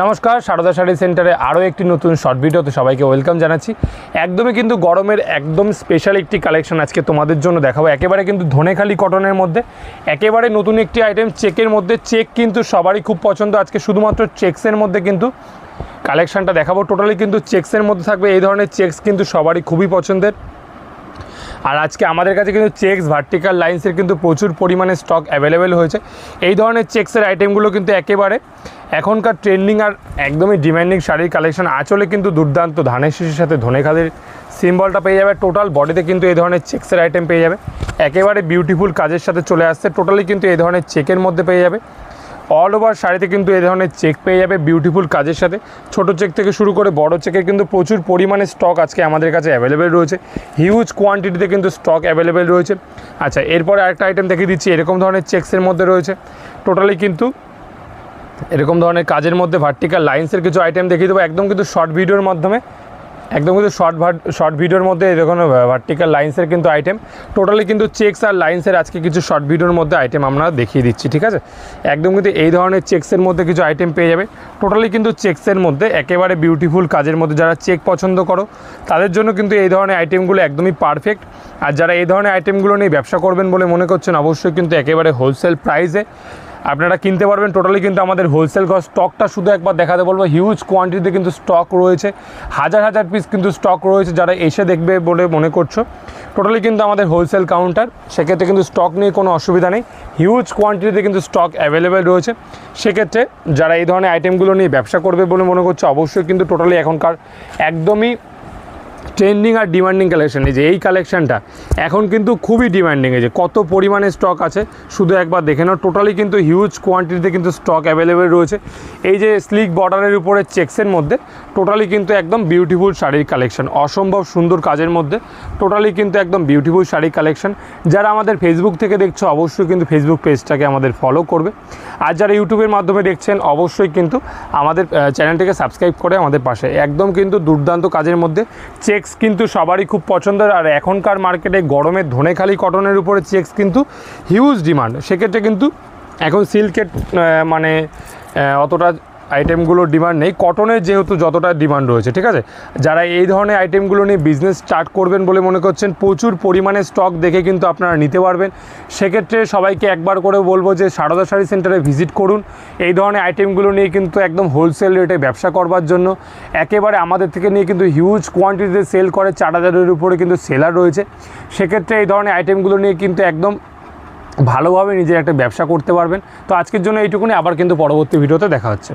নমস্কার, সারদা শাড়ি সেন্টারে আরও একটি নতুন শর্ট ভিডিওতে সবাইকে ওয়েলকাম জানাচ্ছি। একদমই কিন্তু গরমের একদম স্পেশাল একটি কালেকশন আজকে তোমাদের জন্য দেখাবো। একেবারে কিন্তু ধনেখালি কটনের মধ্যে একেবারে নতুন একটি আইটেম, চেকের মধ্যে। চেক কিন্তু সবারই খুব পছন্দ। আজকে শুধুমাত্র চেক্সের মধ্যে কিন্তু কালেকশানটা দেখাবো। টোটালি কিন্তু চেক্সের মধ্যে থাকবে। এই ধরনের চেক্স কিন্তু সবারই খুবই পছন্দের। আর আজকে আমাদের কাছে কিন্তু চেক্স ভার্টিক্যাল লাইন্সের কিন্তু প্রচুর পরিমাণে স্টক অ্যাভেলেবেল হয়েছে। এই ধরনের চেক্সের আইটেমগুলো কিন্তু একেবারে এখনকার ট্রেন্ডিং আর একদমই ডিমান্ডিং শাড়ির কালেকশন। আঁচলে কিন্তু দুর্দান্ত ধানের শীষের সাথে ধনেখালির সিম্বলটা পেয়ে যাবে। টোটাল বডিতে কিন্তু এই ধরনের চেক্সের আইটেম পেয়ে যাবে। একেবারে বিউটিফুল কাজের সাথে চলে আসছে। টোটালি কিন্তু এই ধরনের চেকের মধ্যে পেয়ে যাবে। অল ওভার শাড়িতে কিন্তু এই ধরনের চেক পেয়ে যাবে বিউটিফুল কাজের সাথে। ছোট চেক থেকে শুরু করে বড় চেকের কিন্তু প্রচুর পরিমাণে স্টক আজকে আমাদের কাছে অ্যাভেলেবেল রয়েছে। হিউজ কোয়ান্টিটিতে কিন্তু স্টক অ্যাভেলেবেল রয়েছে। আচ্ছা, এরপরে আরেকটা আইটেম দেখিয়ে দিচ্ছি। এরকম ধরনের চেক্সের মধ্যে রয়েছে। টোটালি কিন্তু এরকম ধরনের কাজের মধ্যে ভার্টিক্যাল লাইন্সের কিছু আইটেম দেখিয়ে দেবো একদম কিন্তু শর্ট ভিডিওর মাধ্যমে। একদম কিন্তু শর্ট ভিডিওর মধ্যে এরকম ভার্টিক্যাল লাইন্সের কিন্তু আইটেম। টোটালি কিন্তু চেক্স আর লাইন্সের আজকে কিছু শর্ট ভিডিওর মধ্যে আইটেম আমরা দেখিয়ে দিচ্ছি, ঠিক আছে। একদম কিন্তু এই ধরনের চেক্সের মধ্যে কিছু আইটেম পেয়ে যাবে। টোটালি কিন্তু চেক্সের মধ্যে একেবারে বিউটিফুল কাজের মধ্যে যারা চেক পছন্দ করো তাদের জন্য কিন্তু এই ধরনের আইটেমগুলো একদমই পারফেক্ট। আর যারা এই ধরনের আইটেমগুলো নিয়ে ব্যবসা করবেন বলে মনে করছেন, অবশ্যই কিন্তু একেবারে হোলসেল প্রাইসে আপনারা কিনতে পারবেন। টোটালি কিন্তু আমাদের হোলসেল স্টকটা শুধু একবার দেখাতে বলবো। হিউজ কোয়ান্টিটিতে কিন্তু স্টক রয়েছে, হাজার হাজার পিস কিন্তু স্টক রয়েছে। যারা এসে দেখবে বলে মনে করছো, টোটালি কিন্তু আমাদের হোলসেল কাউন্টার, সেক্ষেত্রে কিন্তু স্টক নিয়ে কোনো অসুবিধা নেই। হিউজ কোয়ান্টিটিতে কিন্তু স্টক অ্যাভেলেবেল রয়েছে। সেক্ষেত্রে যারা এই ধরনের আইটেমগুলো নিয়ে ব্যবসা করবে বলে মনে করছো, অবশ্যই কিন্তু টোটালি এখনকার একদমই ট্রেন্ডিং আর ডিমান্ডিং কালেকশন। এই যে এই কালেকশানটা এখন কিন্তু খুবই ডিমান্ডিং। এই যে কত পরিমাণে স্টক আছে শুধু একবার দেখে নাও। টোটালি কিন্তু হিউজ কোয়ান্টিটিতে কিন্তু স্টক অ্যাভেলেবেল রয়েছে। এই যে স্লিক বর্ডারের উপরে চেক্সের মধ্যে টোটালি কিন্তু একদম বিউটিফুল শাড়ির কালেকশন, অসম্ভব সুন্দর কাজের মধ্যে। টোটালি কিন্তু একদম বিউটিফুল শাড়ির কালেকশন। যারা আমাদের ফেসবুক থেকে দেখছো, অবশ্যই কিন্তু ফেসবুক পেজটাকে আমাদের ফলো করবে। আর যারা ইউটিউবের মাধ্যমে দেখছেন, অবশ্যই কিন্তু আমাদের চ্যানেলটিকে সাবস্ক্রাইব করে আমাদের পাশে। একদম কিন্তু দুর্দান্ত কাজের মধ্যে চেক্স কিন্তু সবারই খুব পছন্দের। আর এখনকার মার্কেটে গরমের ধনেখালি কটনের উপরে চেক্স কিন্তু হিউজ ডিমান্ড। সেক্ষেত্রে কিন্তু এখন সিল্কের মানে অতটা আইটেমগুলোর ডিমান্ড নেই, কটনের যেহেতু যতটা ডিমান্ড রয়েছে, ঠিক আছে। যারা এই ধরনের আইটেমগুলো নিয়ে বিজনেস স্টার্ট করবেন বলে মনে করছেন, প্রচুর পরিমাণে স্টক দেখে কিন্তু আপনারা নিতে পারবেন। সেক্ষেত্রে সবাইকে একবার করে বলবো যে সারদা শাড়ি সেন্টারে ভিজিট করুন। এই ধরনের আইটেমগুলো নিয়ে কিন্তু একদম হোলসেল রেটে ব্যবসা করবার জন্য একেবারে আমাদের থেকে নিয়ে কিন্তু হিউজ কোয়ান্টিটিতে সেল করে। 4000-এর উপরে কিন্তু সেলার রয়েছে। সেক্ষেত্রে এই ধরনের আইটেমগুলো নিয়ে কিন্তু একদম ভালোভাবে নিজের একটা ব্যবসা করতে পারবেন। তো আজকের জন্য এইটুকুনি, আবার কিন্তু পরবর্তী ভিডিওতে দেখা হচ্ছে।